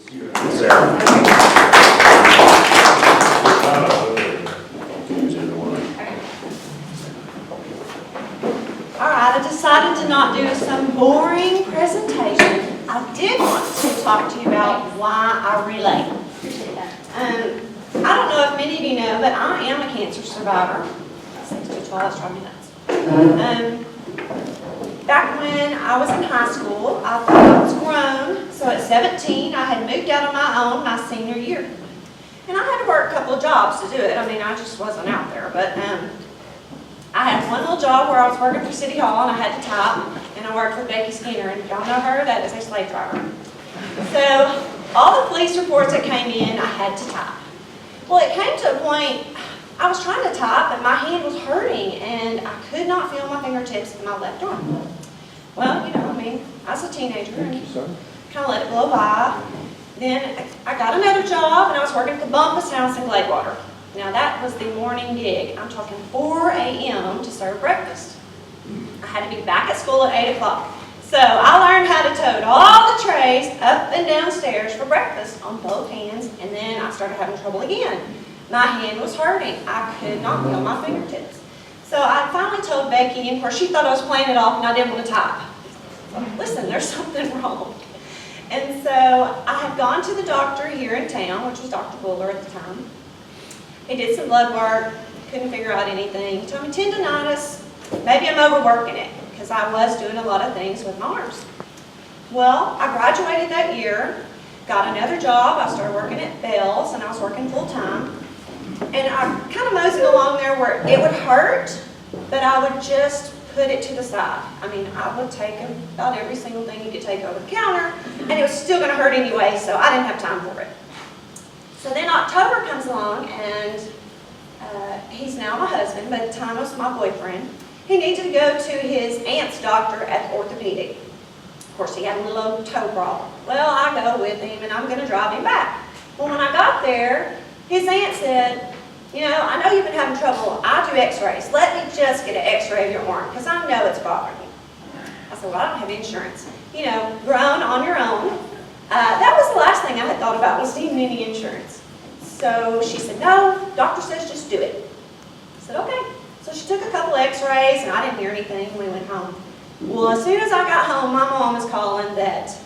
Alright, I decided to not do some boring presentation. I did want to talk to you about why I relate. I don't know if many of you know, but I am a cancer survivor. 6 to 12, that's driving me nuts. Back when I was in high school, I thought I was grown, so at 17, I had moved out on my own my senior year. And I had to work a couple of jobs to do it. I mean, I just wasn't out there, but I had one little job where I was working for City Hall and I had to type, and I worked with Becky Skinner, and y'all know her, that is a slave driver. So, all the police reports that came in, I had to type. Well, it came to a point, I was trying to type, but my hand was hurting, and I could not feel my fingertips in my left arm. Well, you know, I mean, I was a teenager, and kind of let it blow by. Then I got another job, and I was working at the Bumpus House in Gladewater. Now, that was the morning gig. I'm talking 4 a.m. to serve breakfast. I had to be back at school at 8 o'clock. So I learned how to tote all the trays up and down stairs for breakfast on both hands, and then I started having trouble again. My hand was hurting. I could not feel my fingertips. So I finally told Becky, and of course she thought I was playing it off and I didn't want to type. So, listen, there's something wrong. And so I had gone to the doctor here in town, which was Dr. Buller at the time. He did some blood work, couldn't figure out anything. He told me tendonitis, maybe I'm overworking it, because I was doing a lot of things with my arms. Well, I graduated that year, got another job. I started working at Bell's, and I was working full time. And I kind of moseyed along there where it would hurt, but I would just put it to the side. I mean, I would take about every single thing you could take over the counter, and it was still going to hurt anyway, so I didn't have time for it. So then October comes along, and he's now my husband, but at the time it was my boyfriend. He needed to go to his aunt's doctor at the orthopedic. Of course, he had a little old toe problem. Well, I go with him, and I'm going to drive him back. Well, when I got there, his aunt said, you know, I know you've been having trouble. I do x-rays. Let me just get an x-ray of your arm, because I know it's bothering you. I said, well, I don't have insurance. You know, grown on your own. That was the last thing I had thought about, was needing any insurance. So she said, no, doctor says just do it. I said, okay. So she took a couple x-rays, and I didn't hear anything. We went home. Well, as soon as I got home, my mom was calling that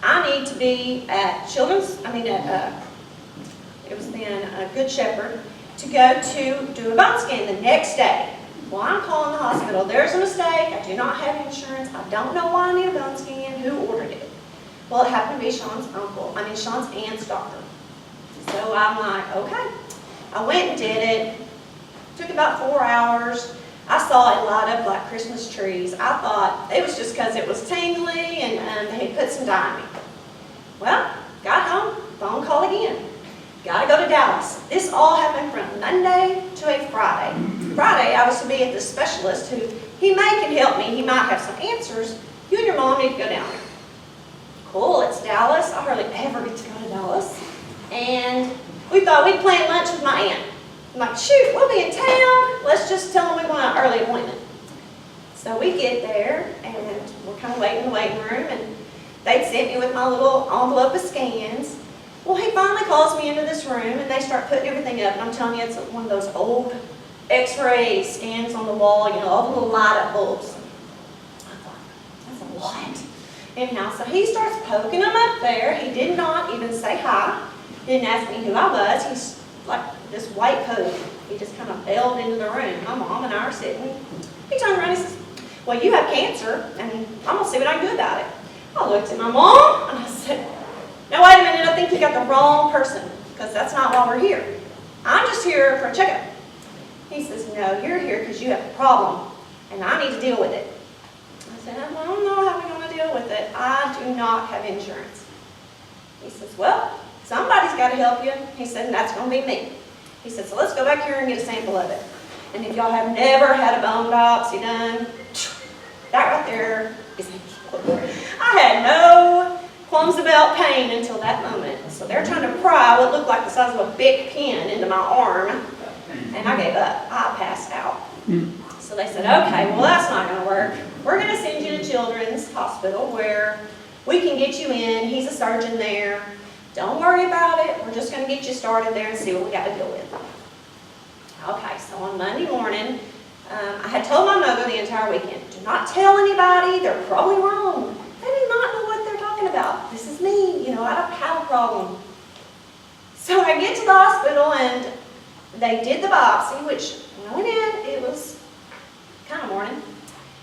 I need to be at it was then Good Shepherd, to go to do a bone scan the next day. Well, I'm calling the hospital. There's a mistake. I do not have insurance. I don't know why I need a bone scan. Who ordered it? Well, it happened to be Sean's aunt's doctor. So I'm like, okay. I went and did it. Took about 4 hours. I saw it light up like Christmas trees. I thought it was just because it was tingly and they had put some dye in me. Well, got home, phone call again. Got to go to Dallas. This all happened from Monday to a Friday. Friday, I was to be at the specialist who he can help me. He might have some answers. You and your mom need to go down there. Cool, it's Dallas. I hardly ever get to go to Dallas. And we thought we'd plan lunch with my aunt. I'm like, shoot, we'll be in town. Let's just tell them we want an early appointment. So we get there, and we're kind of waiting in the waiting room, and they'd sent me with my little envelope of scans. Well, he finally calls me into this room, and they start putting everything up, and I'm telling you, it's one of those old x-ray scans on the wall, you know, all the little light-up bulbs. I thought, that's a lot. Anyhow, so he starts poking them up there. He did not even say hi. Didn't ask me who I was. He's like this white coat. He just kind of bailed into the room. My mom and I are sitting. He turned around and says, well, you have cancer, and I'm going to see what I can do about it. I looked at my mom, and I said, now wait a minute, I think you got the wrong person, because that's not why we're here. I'm just here for a checkup. He says, no, you're here because you have a problem, and I need to deal with it. I said, I don't know how we're going to deal with it. I do not have insurance. He says, well, somebody's got to help you. He said, and that's going to be me. He said, so let's go back here and get a sample of it. And if y'all have never had a bone biopsy done, that right there is I had no qualms about pain until that moment. So they're trying to pry what looked like the size of a big pin into my arm, and I gave up. I passed out. So they said, okay, well, that's not going to work. We're going to send you to Children's Hospital where we can get you in. He's a surgeon there. we're just going to get you started there and see what we got to deal with. Okay, so on Monday morning, I had told my mother the entire weekend, do not tell anybody, they're probably wrong. They do not know what they're talking about. This is me, you know, I don't have a problem. So I get to the hospital and they did the biopsy, which when I went in, it was kind of morning.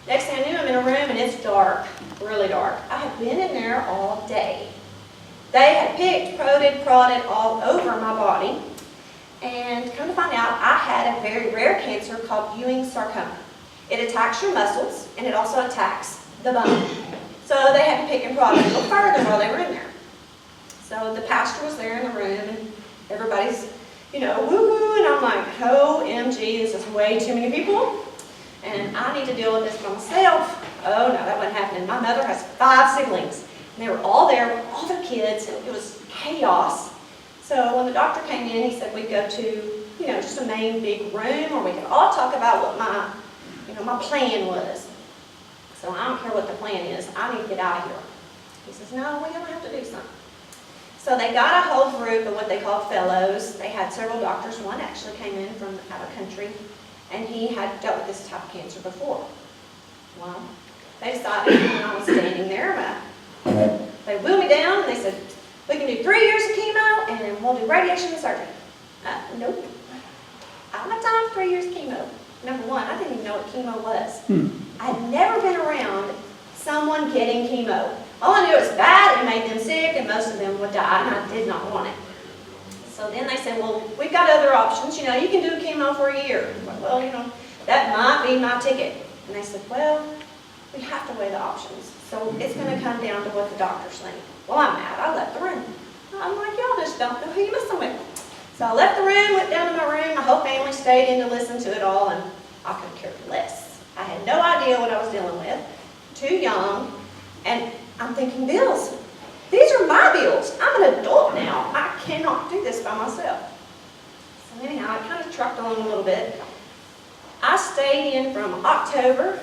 Next thing I knew, I'm in a room and it's dark, really dark. I had been in there all day. They had picked, prodded all over my body. And come to find out, I had a very rare cancer called Ewing sarcoma. It attacks your muscles and it also attacks the bone. So they had to pick and prod a little further while they were in there. So the pastor was there in the room and everybody's, you know, woo-woo, and I'm like, OMG, this is way too many people. And I need to deal with this by myself. Oh no, that wasn't happening. My mother has 5 siblings. And they were all there with all their kids, and it was chaos. So when the doctor came in, he said we'd go to, you know, just a main big room where we could all talk about what my plan was. So I don't care what the plan is. I need to get out of here. He says, no, we're going to have to do something. So they got a whole group of what they called fellows. They had several doctors. One actually came in from out of country, and he had dealt with this type of cancer before. Well, they decided when I was standing there, they wheeled me down, and they said, we can do 3 years of chemo, and then we'll do radiation and surgery. Nope. I don't have time for 3 years of chemo. Number one, I didn't even know what chemo was. I'd never been around someone getting chemo. All I knew was bad, it made them sick, and most of them would die, and I did not want it. So then they said, well, we've got other options. You know, you can do chemo for a year. Well, you know, that might be my ticket. And they said, well, we have to weigh the options. So it's going to come down to what the doctors think. Well, I'm mad. I left the room. I'm like, y'all just don't know who you're messing with. So I left the room, went down to my room. My whole family stayed in to listen to it all, and I could care less. I had no idea what I was dealing with. Too young. And I'm thinking, bills. These are my bills. I'm an adult now. I cannot do this by myself. So anyhow, I kind of trucked on a little bit. I stayed in from October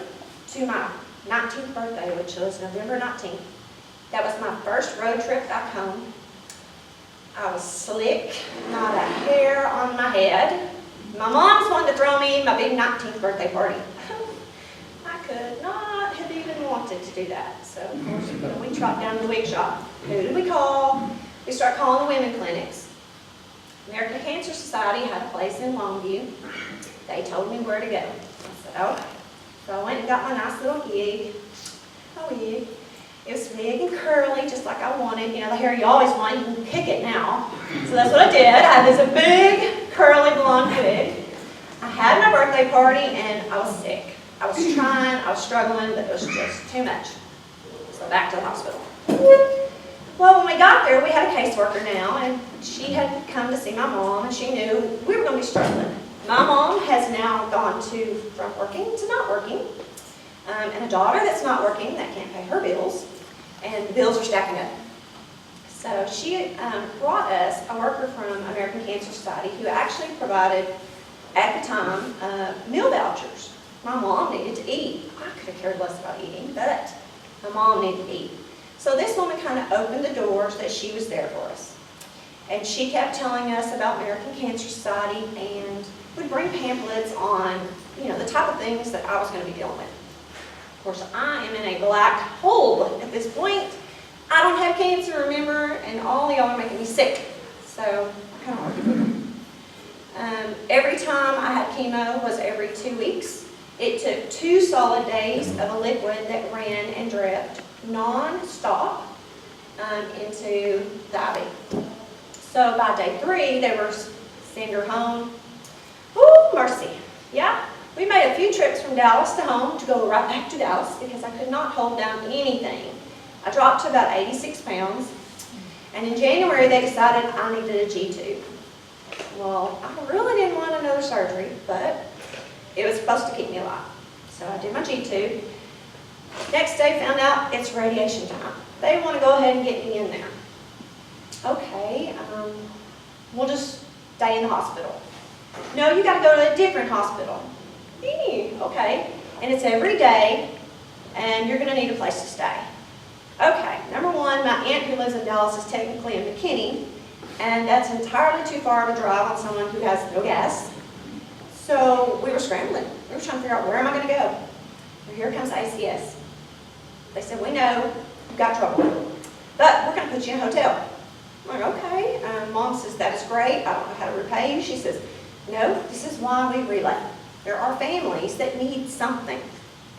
to my 19th birthday, which was November 19th. That was my first road trip back home. I was slick, not a hair on my head. My mom's wanted to throw me my big 19th birthday party. I could not have even wanted to do that. So, of course, we trotted down to the wig shop. Who did we call? We started calling the women clinics. American Cancer Society had a place in Longview. They told me where to go. I said, okay. So I went and got my nice little wig. A wig. It was big and curly, just like I wanted. You know, the hair you always want, you can pick it now. So that's what I did. I had this big, curly, blonde wig. I had my birthday party, and I was sick. I was trying, I was struggling, but it was just too much. So back to the hospital. Well, when we got there, we had a caseworker now, and she had come to see my mom, and she knew we were going to be struggling. My mom has now gone from working to not working, and a daughter that's not working that can't pay her bills, and the bills are stacking up. So she brought us a worker from American Cancer Society who actually provided, at the time, meal vouchers. My mom needed to eat. I could have cared less about eating, but my mom needed to eat. So this woman kind of opened the doors that she was there for us. And she kept telling us about American Cancer Society and would bring pamphlets on, you know, the type of things that I was going to be dealing with. Of course, I am in a black hole at this point. I don't have cancer, remember, and all y'all are making me sick. So I kind of argued with them. Every time I had chemo was every 2 weeks. It took 2 solid days of a liquid that ran and dripped non-stop into the IV. So by day 3, they were send her home. Ooh, mercy. Yeah, we made a few trips from Dallas to home to go right back to Dallas because I could not hold down anything. I dropped to about 86 pounds. And in January, they decided I needed a G-tube. Well, I really didn't want another surgery, but it was supposed to keep me alive. So I did my G-tube. Next day, found out it's radiation time. They want to go ahead and get me in there. Okay, we'll just stay in the hospital. No, you got to go to a different hospital. Okay, and it's every day, and you're going to need a place to stay. Okay, number one, my aunt who lives in Dallas is technically in McKinney, And that's entirely too far to drive on someone who has no gas. So we were scrambling. We were trying to figure out, where am I going to go? Well, here comes ACS. They said, we know you've got trouble, but we're going to put you in a hotel. I'm like, okay. Mom says, that is great. I don't know how to repay you. She says, no, this is why we relay. There are families that need something,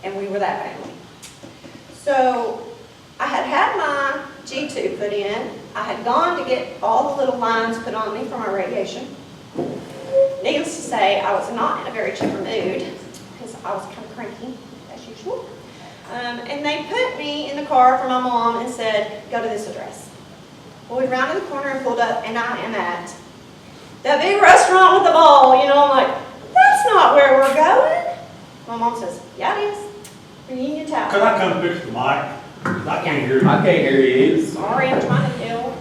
and we were that family. So I had had my G-tube put in. I had gone to get all the little lines put on me for my radiation. Needless to say, I was not in a very chipper mood because I was kind of cranky, as usual. And they put me in the car for my mom and said, go to this address. Well, we rounded the corner and pulled up, and I am at the big restaurant with the ball. You know, I'm like, that's not where we're going. My mom says, yeah, it is. Reunion Tower. Could I come fix the mic? I can't hear you. I can't hear you either. Sorry, I'm trying to yell.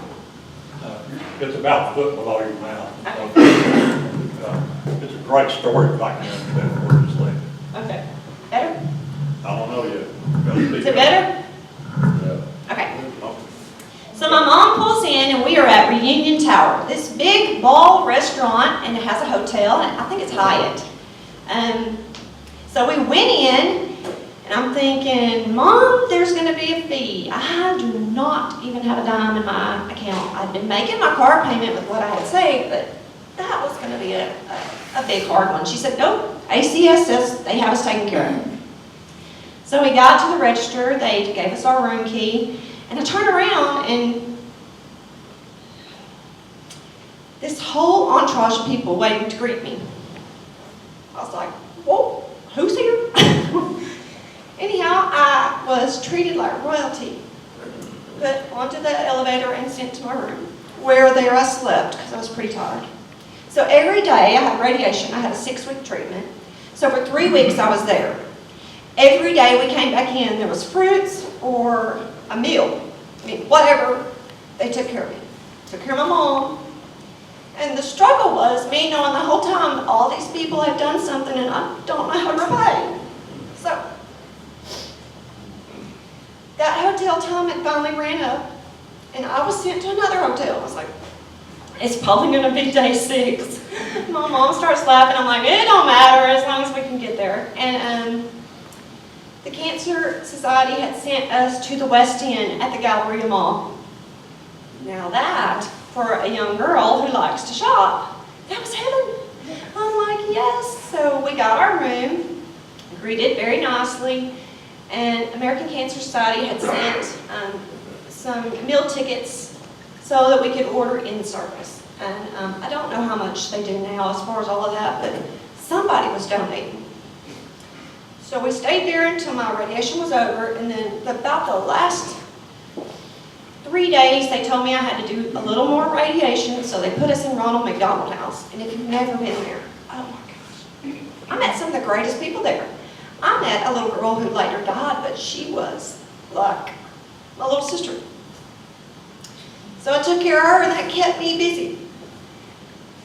It's about foot below your mouth. Okay. It's a great story, but I can't understand where it's led. Okay. Better? I don't know yet. Is it better? Yeah. Okay. So my mom pulls in, and we are at Reunion Tower, this big ball restaurant, and it has a hotel, and I think it's Hyatt. So we went in, and I'm thinking, Mom, there's going to be a fee. I do not even have a dime in my account. I'd been making my car payment with what I had saved, but that was going to be a big, hard one. She said, nope, ACS says they have us taken care of. So we got to the register. They gave us our room key. And I turned around, and this whole entourage of people waiting to greet me. I was like, whoa, who's here? Anyhow, I was treated like royalty. Put onto the elevator and sent to my room, where there I slept because I was pretty tired. So every day I had radiation. I had a 6-week treatment. So for 3 weeks I was there. Every day we came back in, there was fruits or a meal. I mean, whatever, they took care of me. Took care of my mom. And the struggle was me knowing the whole time all these people have done something and I don't know how to repay. So that hotel time had finally ran up, and I was sent to another hotel. I was like, it's probably going to be day 6. My mom starts laughing. I'm like, it don't matter as long as we can get there. And the Cancer Society had sent us to the West End at the Galleria Mall. Now that, for a young girl who likes to shop, that was heaven. I'm like, yes. So we got our room, greeted very nicely, and American Cancer Society had sent some meal tickets so that we could order in service. And I don't know how much they do now as far as all of that, but somebody was donating. So we stayed there until my radiation was over, and then about the last 3 days, they told me I had to do a little more radiation, so they put us in Ronald McDonald House. And if you've never been there, oh my gosh, I met some of the greatest people there. I met a little girl who later died, but she was like my little sister. So I took care of her, and that kept me busy.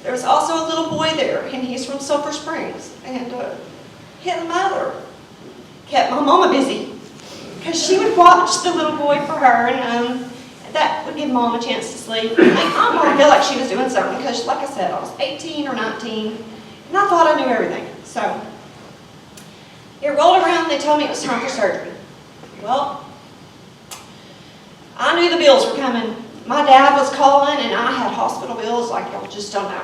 There was also a little boy there, and he's from Sulphur Springs, and his mother kept my mama busy because she would watch the little boy for her, and that would give mom a chance to sleep. I mom feel like she was doing something because, like I said, I was 18 or 19, and I thought I knew everything. So it rolled around, and they told me it was time for surgery. Well, I knew the bills were coming. My dad was calling, and I had hospital bills like y'all just don't know.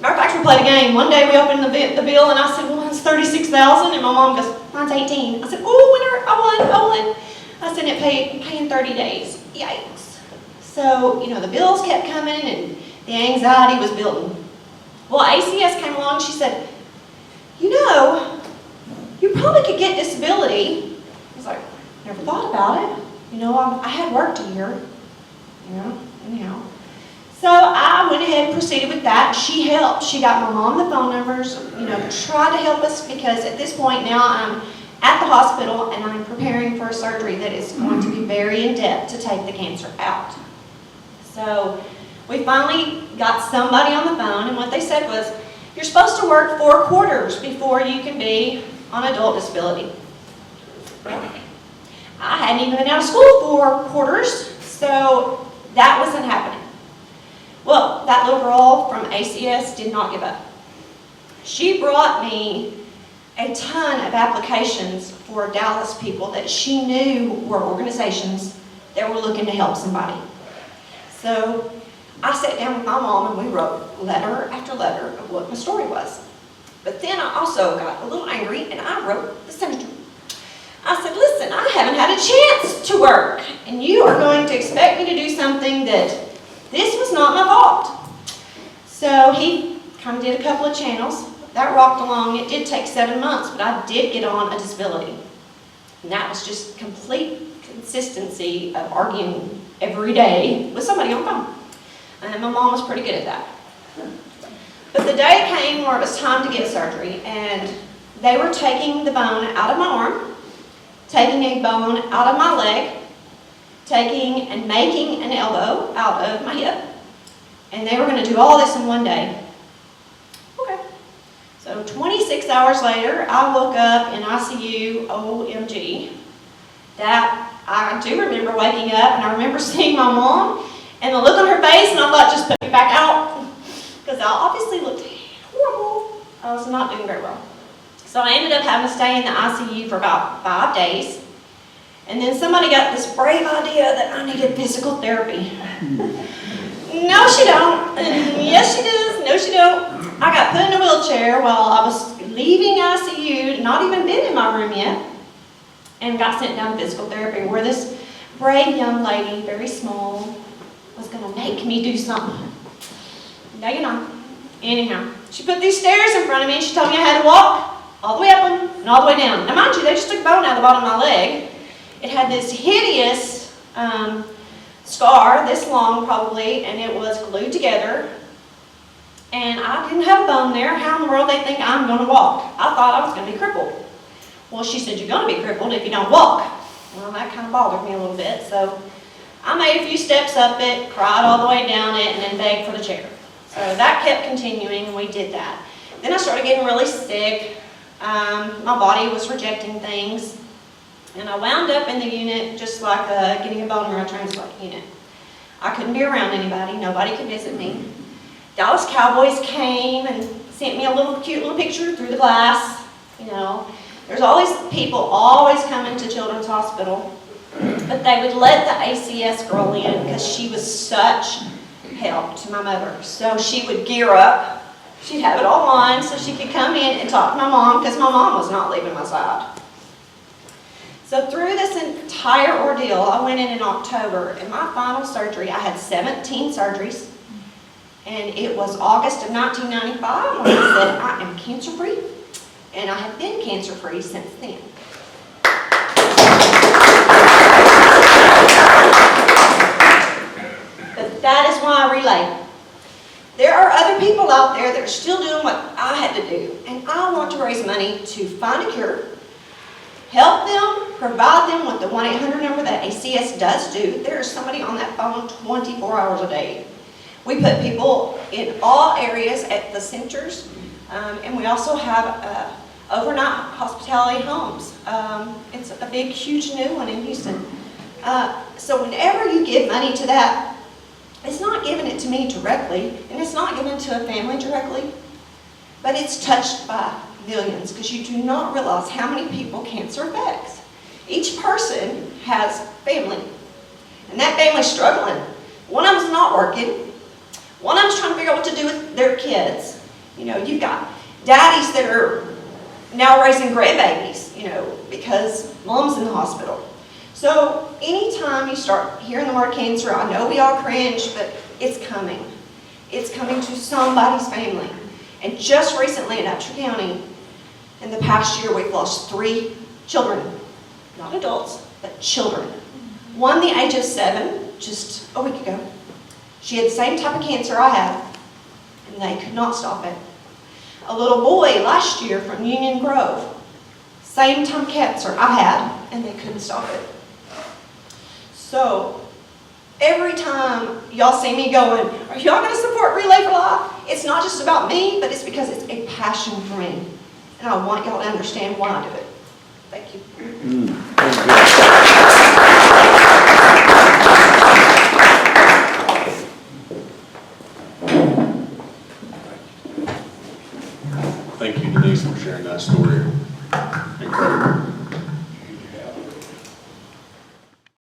Matter of fact, we played a game. One day we opened the bill, and I said, well, mine's $36,000, and my mom goes, mine's 18. I said, oh, winner, I won. I said, it paid in 30 days. Yikes. So, you know, the bills kept coming, and the anxiety was building. Well, ACS came along, she said, you know, you probably could get disability. I was like, never thought about it. You know, I had worked a year. You know, anyhow. So I went ahead and proceeded with that. She helped. She got my mom the phone numbers, you know, tried to help us because at this point now I'm at the hospital and I'm preparing for a surgery that is going to be very in-depth to take the cancer out. So we finally got somebody on the phone, and what they said was, you're supposed to work 4 quarters before you can be on adult disability. Well, I hadn't even been out of school 4 quarters, so that wasn't happening. that little girl from ACS did not give up. She brought me a ton of applications for Dallas people that she knew were organizations that were looking to help somebody. So I sat down with my mom and we wrote letter after letter of what my story was. But then I also got a little angry and I wrote the senator. I said, listen, I haven't had a chance to work and you are going to expect me to do something that this was not my fault. So he kind of did a couple of channels. That rocked along. It did take 7 months, but I did get on a disability. And that was just complete consistency of arguing every day with somebody on the phone. And my mom was pretty good at that. But the day came where it was time to get surgery, and they were taking the bone out of my arm, taking a bone out of my leg, taking and making an elbow out of my hip, and they were going to do all this in one day. Okay. So 26 hours later, I woke up in ICU, OMG. That I do remember waking up, and I remember seeing my mom, and the look on her face, and I thought, just put me back out, because I obviously looked horrible. I was not doing very well. So I ended up having to stay in the ICU for about 5 days, and then somebody got this brave idea that I needed physical therapy. No, she don't. Yes, she does. No, she don't. I got put in a wheelchair while I was leaving ICU, not even been in my room yet, and got sent down to physical therapy, where this brave young lady, very small, was going to make me do something. No, you're not. Anyhow, she put these stairs in front of me, and she told me I had to walk all the way up them and all the way down. Now, mind you, they just took a bone out of the bottom of my leg. It had this hideous scar, this long probably, and it was glued together. And I didn't have a bone there. How in the world they think I'm going to walk? I thought I was going to be crippled. Well, she said, you're going to be crippled if you don't walk. Well, that kind of bothered me a little bit. So I made a few steps up it, cried all the way down it, and then begged for the chair. So that kept continuing, and we did that. Then I started getting really sick. My body was rejecting things. And I wound up in the unit just like getting a bone marrow transplant unit. I couldn't be around anybody. Nobody could visit me. Dallas Cowboys came and sent me a cute little picture through the glass. You know, there's always people always coming to Children's Hospital, but they would let the ACS girl in because she was such help to my mother. So she would gear up. She'd have it all on so she could come in and talk to my mom, because my mom was not leaving my side. So through this entire ordeal, I went in October, and my final surgery, I had 17 surgeries. And it was August of 1995 when I said, I am cancer-free, and I have been cancer-free since then. But that is why I relay. There are other people out there that are still doing what I had to do, and I want to raise money to find a cure, help them, provide them with the 1-800 number that ACS does do. There is somebody on that phone 24 hours a day. We put people in all areas at the centers, and we also have overnight hospitality homes. It's a big, huge new one in Houston. So whenever you give money to that, it's not giving it to me directly, and it's not given to a family directly, but it's touched by millions, because you do not realize how many people cancer affects. Each person has family, and that family's struggling. One of them's not working. One of them's trying to figure out what to do with their kids. You know, you've got daddies that are now raising grandbabies, you know, because mom's in the hospital. So anytime you start hearing the word cancer, I know we all cringe, but it's coming. It's coming to somebody's family. And just recently in Upshur County, in the past year, we've lost 3 children. Not adults, but children. One the age of 7, just a week ago. She had the same type of cancer I had, and they could not stop it. A little boy last year from Union Grove, same type of cancer I had, and they couldn't stop it. So, every time y'all see me going, are y'all going to support Relay for Life? It's not just about me, but it's because it's a passion for me. And I want y'all to understand why I do it. Thank you. Thank you, Denise, for sharing that story. Incredible.